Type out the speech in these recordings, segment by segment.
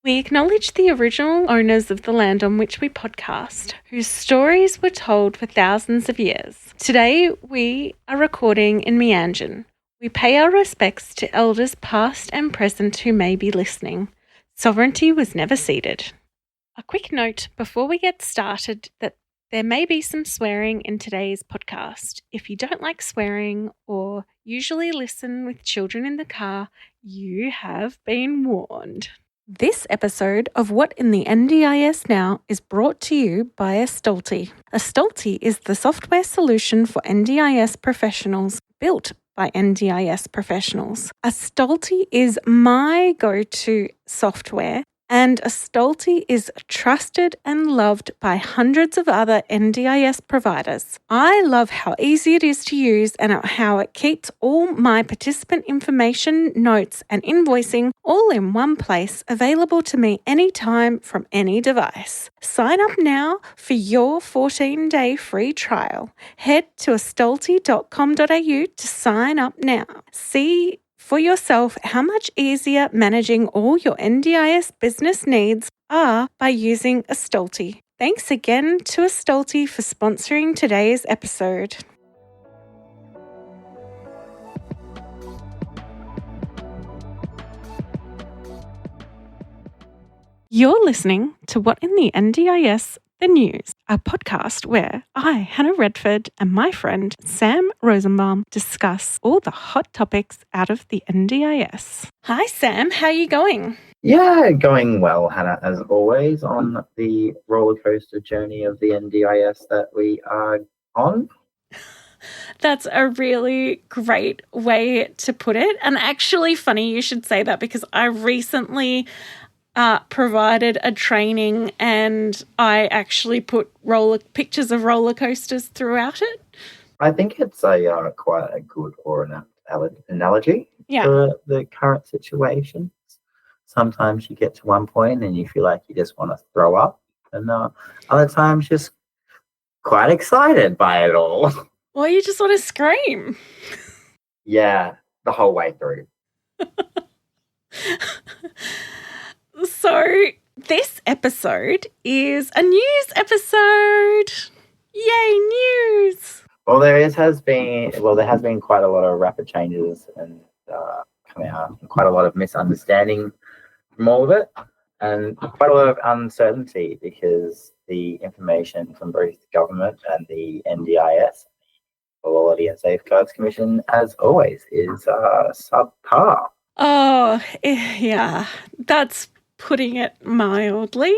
We acknowledge the original owners of the land on which we podcast, whose stories were told for thousands of years. Today, we are recording in Meanjin. We pay our respects to elders past and present who may be listening. Sovereignty was never ceded. A quick note before we get started that there may be some swearing in today's podcast. If you don't like swearing or usually listen with children in the car, you have been warned. This episode of What in the NDIS Now is brought to you by Astalty. Astalty is the software solution for NDIS professionals built by NDIS professionals. Astalty is my go-to software, and Astalty is trusted and loved by hundreds of other NDIS providers. I love how easy it is to use and how it keeps all my participant information, notes, and invoicing all in one place, available to me anytime from any device. Sign up now for your 14-day free trial. Head to astalty.com.au to sign up now. See for yourself how much easier managing all your NDIS business needs are by using Astalty. Thanks again to Astalty for sponsoring today's episode. You're listening to What in the NDIS The News, a podcast where I, Hannah Redford, and my friend Sam Rosenbaum discuss all the hot topics out of the NDIS. Hi Sam, how are you going? Yeah, going well, Hannah, as always, on the roller coaster journey of the NDIS that we are on. That's a really great way to put it. And actually funny you should say that, because I recently provided a training and I actually put pictures of roller coasters throughout it. I think it's a quite a good analogy for the current situation. Sometimes you get to one point and you feel like you just want to throw up, and other times just quite excited by it all. Or you just want to scream. Yeah, the whole way through. So this episode is a news episode. Yay, news! Well, there has been quite a lot of rapid changes and coming out, and quite a lot of misunderstanding from all of it, and quite a lot of uncertainty because the information from both government and the NDIS, Quality and Safeguards Commission, as always, is subpar. Oh, yeah, that's putting it mildly.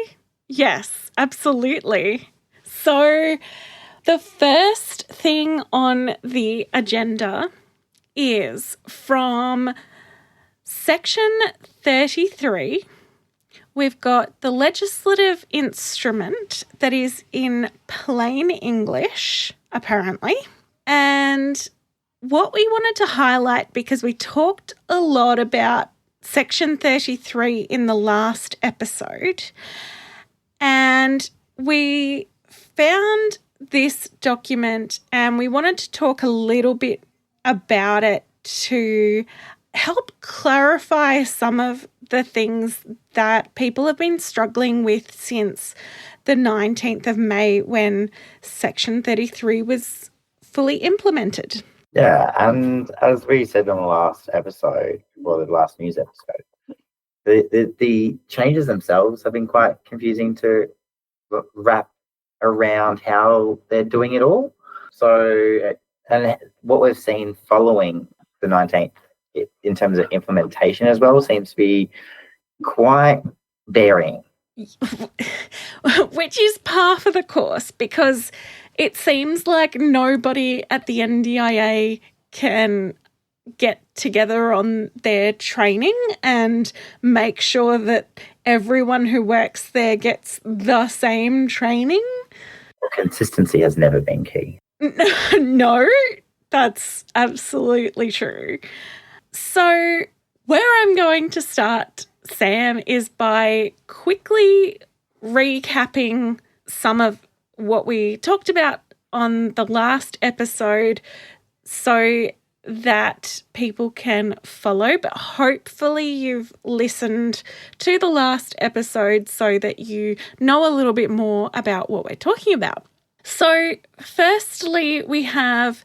Yes, absolutely. So the first thing on the agenda is from Section 33. We've got the legislative instrument that is in plain English, apparently. And what we wanted to highlight, because we talked a lot about Section 33 in the last episode, and we found this document and we wanted to talk a little bit about it to help clarify some of the things that people have been struggling with since the 19th of May when Section 33 was fully implemented. Yeah, and as we said on the last episode, or the last news episode, the changes themselves have been quite confusing to wrap around how they're doing it all. So, and what we've seen following the 19th in terms of implementation as well seems to be quite varying. Which is par for the course, because it seems like nobody at the NDIA can get together on their training and make sure that everyone who works there gets the same training. Consistency has never been key. No, that's absolutely true. So where I'm going to start, Sam, is by quickly recapping some of what we talked about on the last episode so that people can follow, but hopefully you've listened to the last episode so that you know a little bit more about what we're talking about. So firstly, we have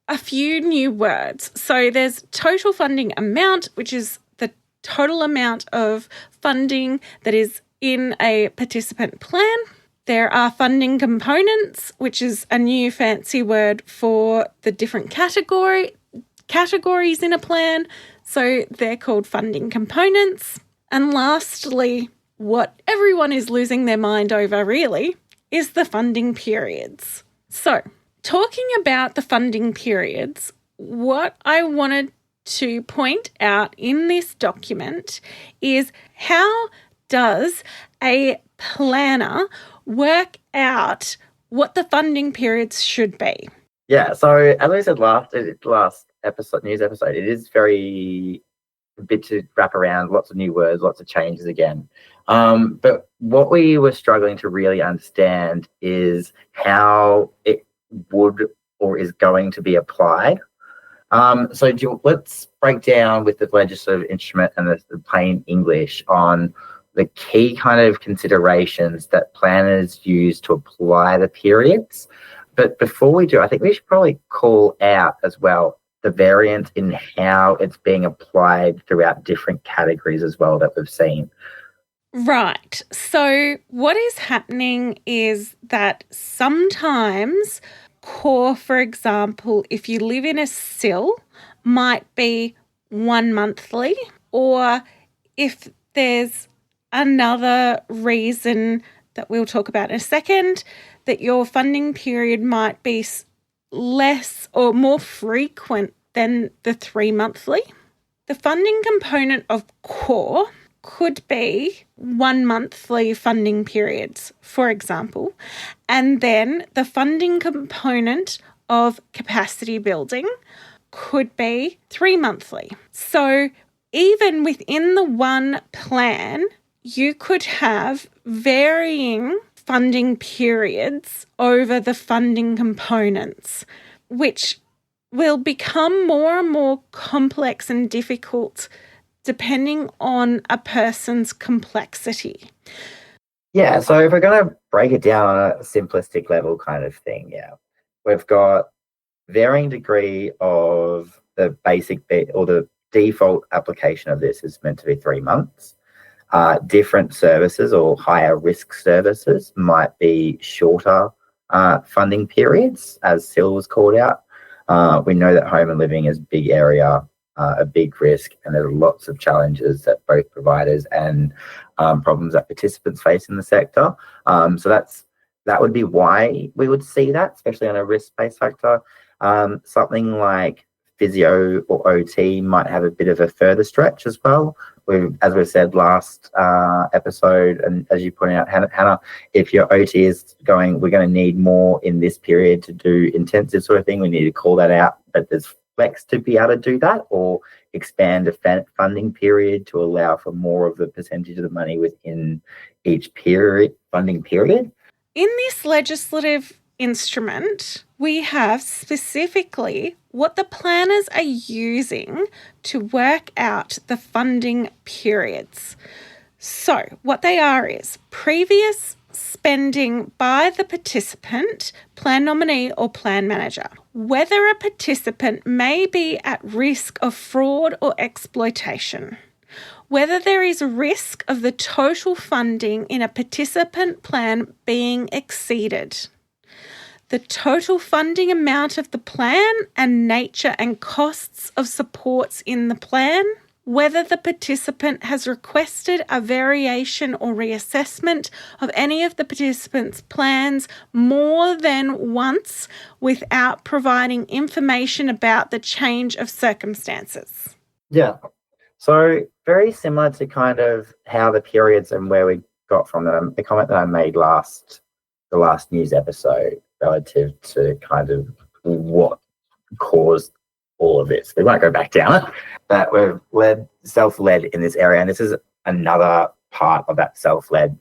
a few new words. So there's total funding amount, which is the total amount of funding that is in a participant plan. There are funding components, which is a new fancy word for the different categories in a plan. So they're called funding components. And lastly, what everyone is losing their mind over really is the funding periods. So talking about the funding periods, what I wanted to point out in this document is how does a planner work out what the funding periods should be? Yeah, so as I said last news episode, it is very a bit to wrap around, lots of new words, lots of changes again. But what we were struggling to really understand is how it would or is going to be applied. Let's break down with the legislative instrument and the plain English on the key kind of considerations that planners use to apply the periods. But before we do, I think we should probably call out as well the variance in how it's being applied throughout different categories as well that we've seen. Right. So what is happening is that sometimes core, for example, if you live in a SIL, might be 1 monthly, or if there's another reason that we'll talk about in a second, that your funding period might be less or more frequent than the 3 monthly. The funding component of core could be 1 monthly funding periods, for example, and then the funding component of capacity building could be 3 monthly. So even within the one plan, you could have varying funding periods over the funding components, which will become more and more complex and difficult depending on a person's complexity. Yeah, so if we're going to break it down on a simplistic level kind of thing, we've got varying degree of the basic or the default application of this is meant to be 3 months. Different services or higher risk services might be shorter funding periods, as Sil was called out. We know that home and living is a big area, a big risk, and there's lots of challenges that both providers and problems that participants face in the sector. So that would be why we would see that, especially on a risk-based factor. Something like physio or OT might have a bit of a further stretch as well. As we said last episode, and as you pointed out, Hannah, if your OT is going, we're going to need more in this period to do intensive sort of thing, we need to call that out. But there's flex to be able to do that, or expand a funding period to allow for more of the percentage of the money within each funding period. In this legislative instrument, we have specifically what the planners are using to work out the funding periods. So what they are is previous spending by the participant, plan nominee or plan manager, whether a participant may be at risk of fraud or exploitation, whether there is risk of the total funding in a participant plan being exceeded, the total funding amount of the plan and nature and costs of supports in the plan, whether the participant has requested a variation or reassessment of any of the participants' plans more than once without providing information about the change of circumstances. Yeah. So very similar to kind of how the periods and where we got from them, the comment that I made the last news episode relative to kind of what caused all of this. We won't go back down it, but we're self-led in this area. And this is another part of that self-led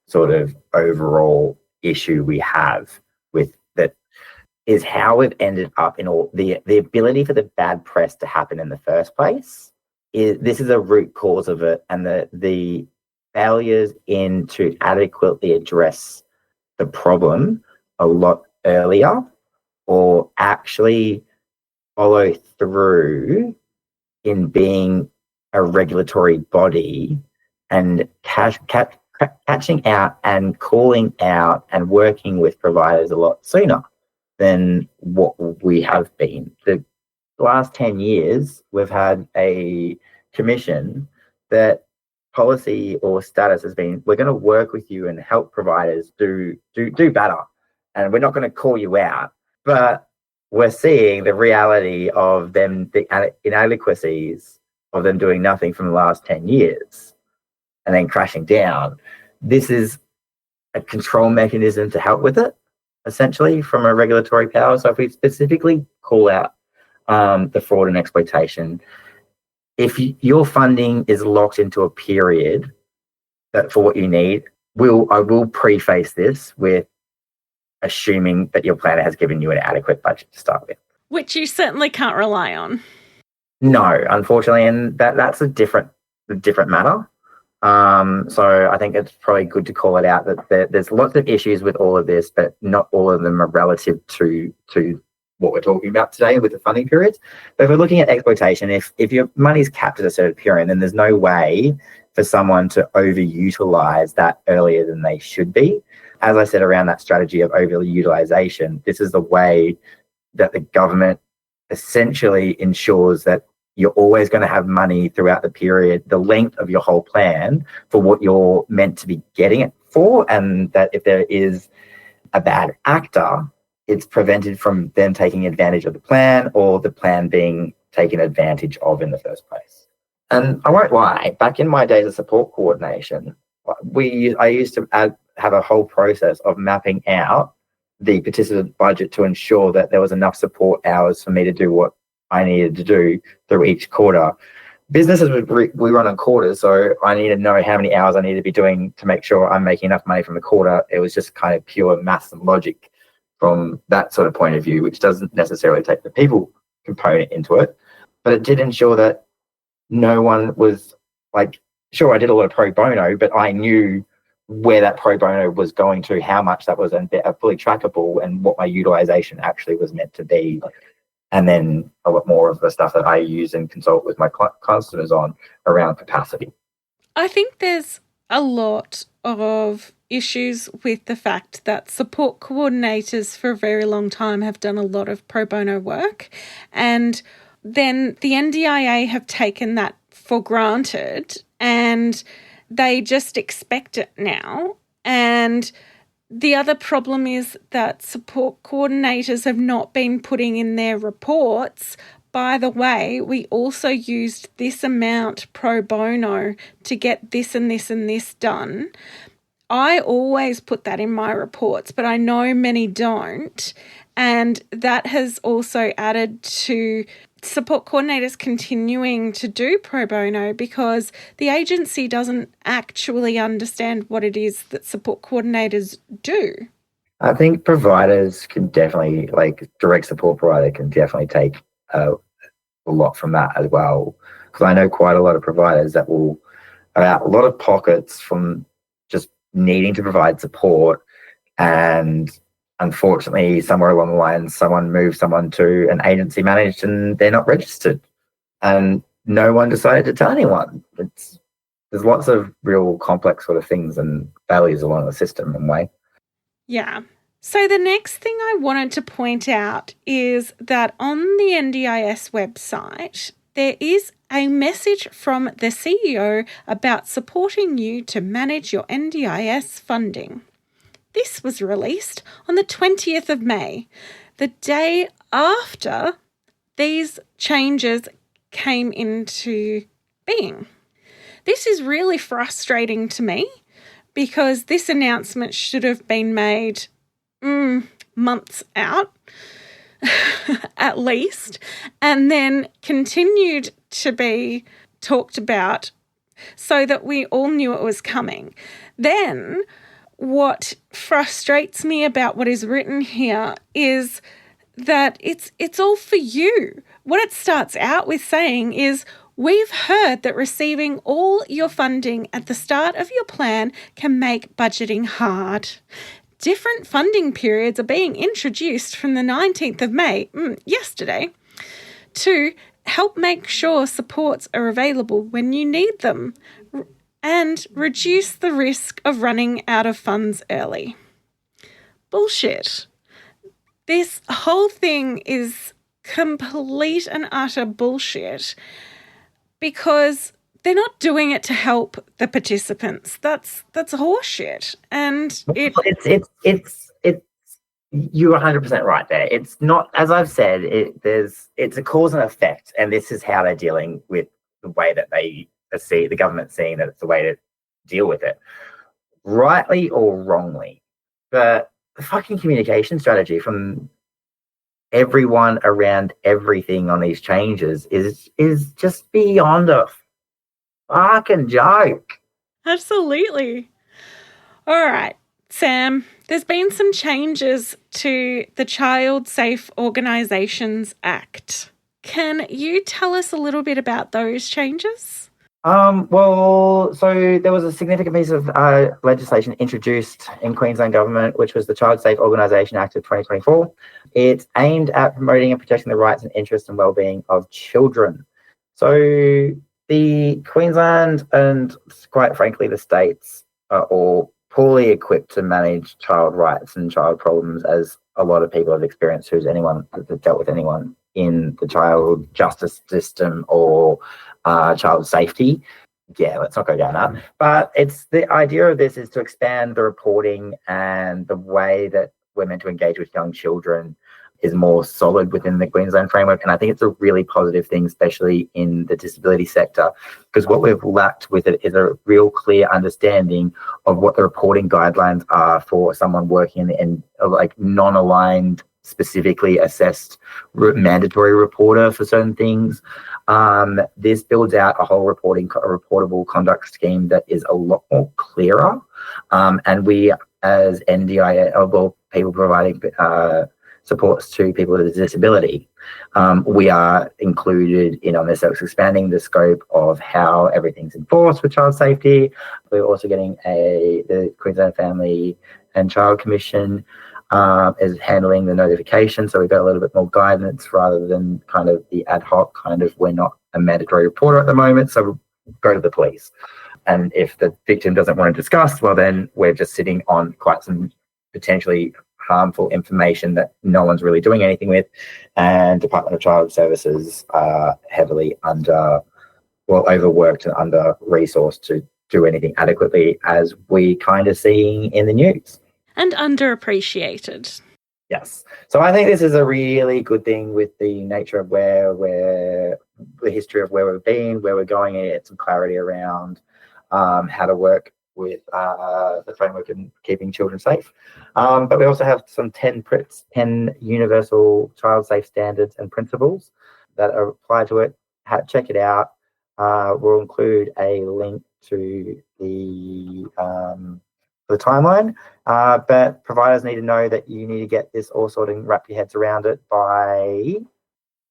sort of overall issue we have with that. is how we've ended up in all the ability for the bad press to happen in the first place. This is a root cause of it, and the failures in to adequately address the problem a lot earlier, or actually follow through in being a regulatory body and catching out and calling out and working with providers a lot sooner than what we have been. The last 10 years, we've had a commission that policy or status has been, we're going to work with you and help providers do better. And we're not going to call you out. But we're seeing the reality of them, the inadequacies of them doing nothing from the last 10 years and then crashing down. This is a control mechanism to help with it, essentially, from a regulatory power. So if we specifically call out the fraud and exploitation, if your funding is locked into a period that for what you need, I will preface this with assuming that your planner has given you an adequate budget to start with. Which you certainly can't rely on. No, unfortunately, and that's a different matter. So I think it's probably good to call it out that there's lots of issues with all of this, but not all of them are relative to what we're talking about today with the funding periods. But if we're looking at exploitation, if your money's capped at a certain period, then there's no way for someone to overutilize that earlier than they should be. As I said, around that strategy of overutilization, this is the way that the government essentially ensures that you're always going to have money throughout the period, the length of your whole plan, for what you're meant to be getting it for, and that if there is a bad actor, it's prevented from them taking advantage of the plan or the plan being taken advantage of in the first place. And I won't lie, back in my days of support coordination, I used to have a whole process of mapping out the participant budget to ensure that there was enough support hours for me to do what I needed to do through each quarter. Businesses, we run on quarters, so I need to know how many hours I need to be doing to make sure I'm making enough money from the quarter. It was just kind of pure maths and logic from that sort of point of view, which doesn't necessarily take the people component into it. But it did ensure that no one was like, sure, I did a lot of pro bono, but I knew where that pro bono was going to, how much that was, and fully trackable, and what my utilization actually was meant to be. And then a lot more of the stuff that I use and consult with my customers on around capacity. I think there's a lot of issues with the fact that support coordinators for a very long time have done a lot of pro bono work, and then the NDIA have taken that for granted and they just expect it now. And the other problem is that support coordinators have not been putting in their reports, by the way, we also used this amount pro bono to get this and this and this done. I always put that in my reports, but I know many don't. And that has also added to support coordinators continuing to do pro bono because the agency doesn't actually understand what it is that support coordinators do. I think providers can definitely, like direct support provider can definitely take a lot from that as well. Because I know quite a lot of providers that will have a lot of pockets from just needing to provide support, and unfortunately somewhere along the line someone moves someone to an agency managed and they're not registered and no one decided to tell anyone. There's lots of real complex sort of things and failures along the system and way. Yeah. So the next thing I wanted to point out is that on the NDIS website there is a message from the CEO about supporting you to manage your NDIS funding. This was released on the 20th of May, the day after these changes came into being. This is really frustrating to me because this announcement should have been made months out, at least, and then continued to be talked about so that we all knew it was coming. Then what frustrates me about what is written here is that it's all for you. What it starts out with saying is, we've heard that receiving all your funding at the start of your plan can make budgeting hard. Different funding periods are being introduced from the 19th of May, yesterday, to help make sure supports are available when you need them and reduce the risk of running out of funds early. Bullshit. This whole thing is complete and utter bullshit because they're not doing it to help the participants. That's horseshit. And it's you're 100% right there. It's not, as I've said, it's a cause and effect, and this is how they're dealing with the way that they see the government seeing that it's the way to deal with it, rightly or wrongly. But the fucking communication strategy from everyone around everything on these changes is just beyond a fucking joke. Absolutely. All right, Sam, there's been some changes to the Child Safe Organisations Act. Can you tell us a little bit about those changes? Well, so there was a significant piece of legislation introduced in Queensland government, which was the Child Safe Organisation Act of 2024. It's aimed at promoting and protecting the rights and interests and well-being of children. So the Queensland and, quite frankly, the states are all poorly equipped to manage child rights and child problems, as a lot of people have experienced who's dealt with anyone in the child justice system or child safety. Yeah, let's not go down that. But it's the idea of this is to expand the reporting and the way that we're meant to engage with young children is more solid within the Queensland framework. And I think it's a really positive thing, especially in the disability sector, because what we've lacked with it is a real clear understanding of what the reporting guidelines are for someone working in like non-aligned, specifically assessed mandatory reporter for certain things. This builds out a whole reportable conduct scheme that is a lot more clearer. And we, as NDIS, well, people providing supports to people with a disability, we are included in on this. So it's expanding the scope of how everything's enforced with child safety. We're also getting the Queensland Family and Child Commission is handling the notification. So we've got a little bit more guidance rather than kind of the ad hoc kind of, we're not a mandatory reporter at the moment, so go to the police. And if the victim doesn't want to discuss, well, then we're just sitting on quite some potentially harmful information that no one's really doing anything with. And Department of Child Services are heavily overworked and under-resourced to do anything adequately, as we kind of seeing in the news. And underappreciated. Yes. So I think this is a really good thing with the nature of the history of where we've been, where we're going, and get some clarity around how to work with the framework and keeping children safe. But we also have some 10 universal child safe standards and principles that are applied to it. Check it out. We'll include a link to the timeline, but providers need to know that you need to get this all sorted and wrap your heads around it by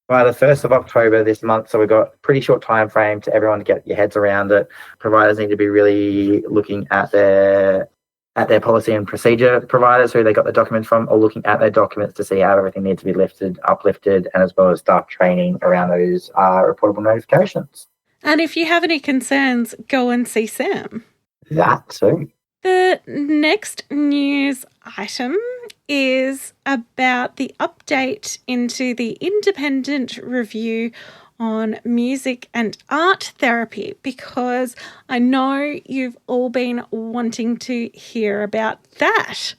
the 1st of October this month. So we've got a pretty short time frame to everyone to get your heads around it. Providers need to be really looking at their policy and procedure providers who they got the documents from, or looking at their documents to see how everything needs to be uplifted, and as well as staff training around those reportable notifications. And if you have any concerns, go and see Sam. That too. The next news item is about the update into the independent review on music and art therapy, because I know you've all been wanting to hear about that.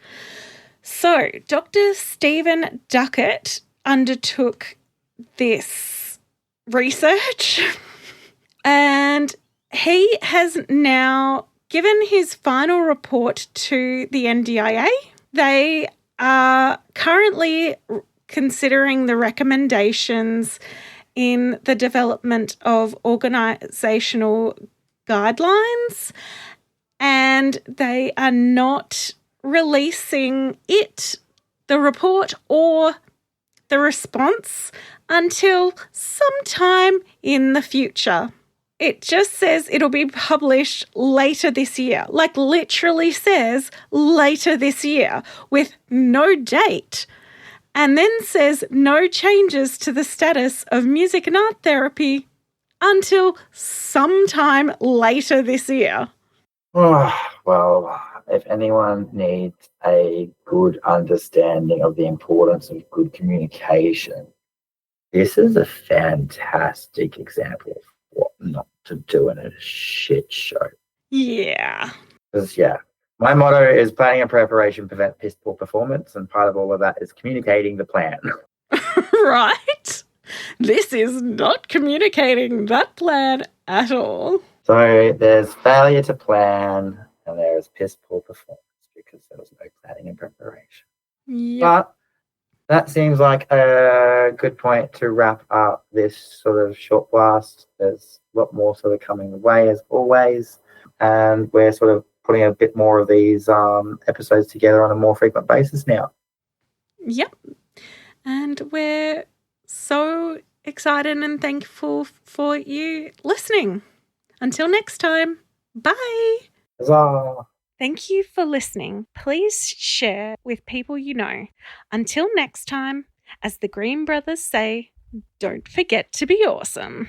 So, Dr. Stephen Duckett undertook this research and he has now given his final report to the NDIA. They are currently considering the recommendations in the development of organisational guidelines, and they are not releasing the report, or the response until sometime in the future. It just says it'll be published later this year, like literally says later this year with no date, and then says no changes to the status of music and art therapy until sometime later this year. Well, if anyone needs a good understanding of the importance of good communication, this is a fantastic example of what not to do in a shit show. Yeah. Because, my motto is planning and preparation prevent piss poor performance, and part of all of that is communicating the plan. Right? This is not communicating that plan at all. So there's failure to plan, and there's piss poor performance because there was no planning and preparation. Yep. But that seems like a good point to wrap up this sort of short blast. There's a lot more sort of coming away as always, and we're sort of putting a bit more of these episodes together on a more frequent basis now. Yep. And we're so excited and thankful for you listening. Until next time, bye. Huzzah. Thank you for listening. Please share with people you know. Until next time, as the Green Brothers say, don't forget to be awesome.